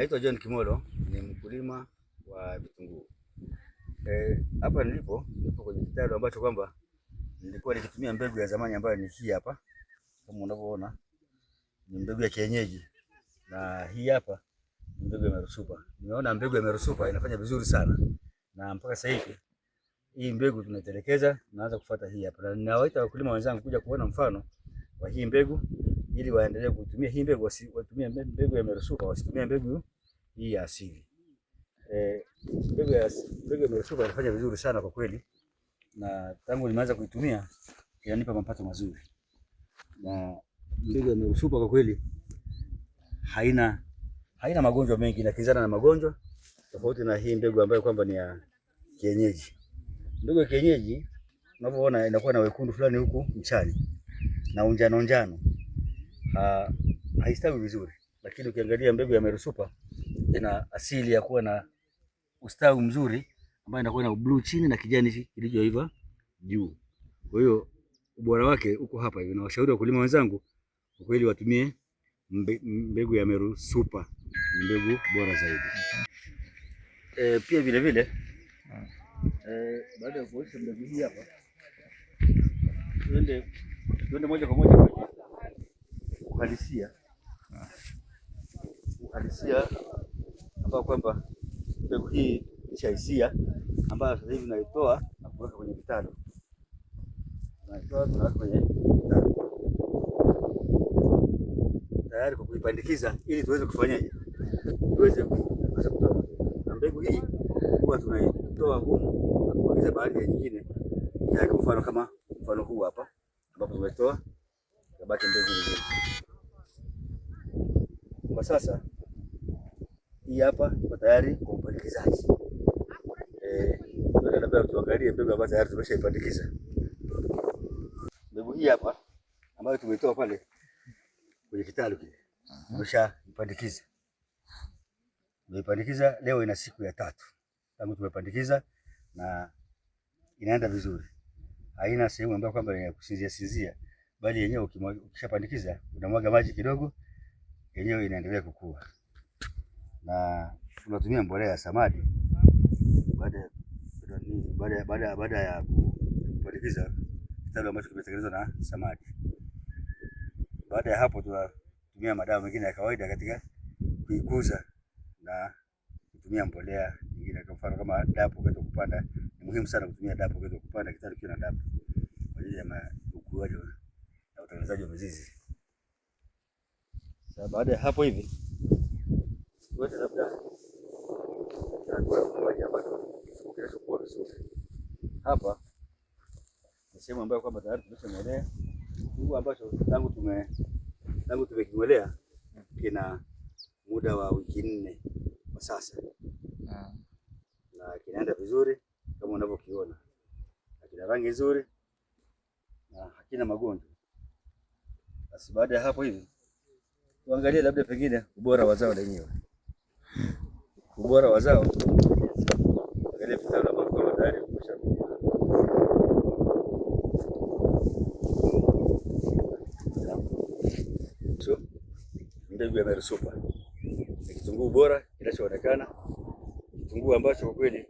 Naitwa John Kimolo, ni mkulima wa vitunguu. Hapa nipo kwenye kitalu ambacho kwamba nilikuwa nikitumia mbegu ya zamani ambayo ni hii hapa. Kama unavyoona ni mbegu ya kienyeji, na hii hapa ni mbegu ya Meru Super. Nimeona mbegu ya Meru Super inafanya vizuri sana, na mpaka sasa hivi hii mbegu tunaitelekeza, tunaanza kufuata hii hapa, na ninawaita wakulima wenzangu kuja kuona mfano wa hii mbegu ili waendelee kutumia hii mbegu, wasitumie mbegu ya Meru Super, wasitumie mbegu hii ya asili. Mbegu ya Meru Super inafanya vizuri sana kwa kweli, na tangu nimeanza kuitumia inanipa mapato mazuri. Na mbegu ya Meru Super kwa kweli haina magonjwa mengi, inakizana na magonjwa tofauti na hii mbegu ambayo kwamba ni ya kienyeji. Mbegu ya kienyeji unavyoona inakuwa na wekundu fulani huku mchani na njano, haistawi vizuri, lakini ukiangalia mbegu ya Meru Super ina asili ya kuwa na ustawi mzuri ambayo inakuwa na blue chini na kijani kilichoiva juu. Kwa hiyo ubora wake uko hapa hivi, na washauri wakulima wenzangu kwa kweli watumie mbegu ya Meru Super, mbegu bora zaidi. Pia vile vile baada ya kuosha mbegu hii hapa, tuende moja kwa moja kwenye uhalisia ambao kwamba mbegu hii ishaisia ambayo sasa hivi naitoa na kuweka kwenye vitalu. Tunaweka kwenye vitalu tayari kwa kuipandikiza, ili tuweze kufanyaje, tuweze kutoa. Na mbegu hii huwa tunaitoa humu na kuongeza baadhi ya nyingine, kwa mfano kama mfano huu hapa ambapo tumetoa kabaki mbegu nyingine. Kwa sasa hii hapa iko tayari kwa upandikizaji. Labda tuangalie mbegu ambazo tayari tumeshaipandikiza. Mbegu hii hapa ambayo tumetoa pale kwenye kitalu kile, tumeshaipandikiza. Tumeipandikiza leo, ina siku ya 3 tangu tumepandikiza, na inaenda vizuri. Haina sehemu ambayo kwamba ni ya kusinzia, bali yenyewe ukishapandikiza unamwaga maji kidogo, yenyewe inaendelea kukua. Na tunatumia mbolea ya samadi baada ya kupandikiza kitalu ambacho kimetengenezwa na samadi. Baada ya hapo tunatumia madawa mengine ya kawaida katika kuikuza na kutumia mbolea nyingine, kwa mfano kama dapu wakati wa kupanda. Ni muhimu sana kutumia dapu wakati wa kupanda kitalu kikiwa na dapu kwa ajili ya ukuaji na utengenezaji wa mizizi. Sasa baada ya hapo hivi wote labda kinachokuwa vizuri hapa ni sehemu ambayo kwamba tayari tumeshamwelea kiungo ambacho tangu tumeking'olea kina muda wa wiki 4 kwa sasa, na kinaenda vizuri kama unavyokiona, na kina rangi nzuri na hakina magonjwa. Basi baada ya hapo hivi tuangalie labda pengine ubora wa zao lenyewe. Ubora wa zao ile vitalu ambavyo kama tayari tumeshakuwa. So mbegu ya Meru Super ni kitunguu bora kinachoonekana, kitunguu ambacho kwa kweli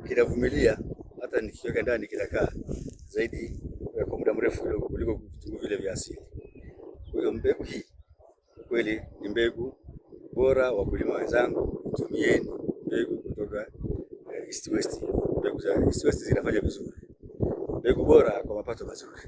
kinavumilia, hata nikiweka ndani kinakaa zaidi kwa muda mrefu kidogo kuliko vitunguu vile vya asili. Kwa hiyo mbegu hii kweli ni mbegu bora. Wakulima wenzangu, tumieni mbegu kutoka East West. Mbegu za East West zinafanya vizuri, mbegu bora kwa mapato mazuri.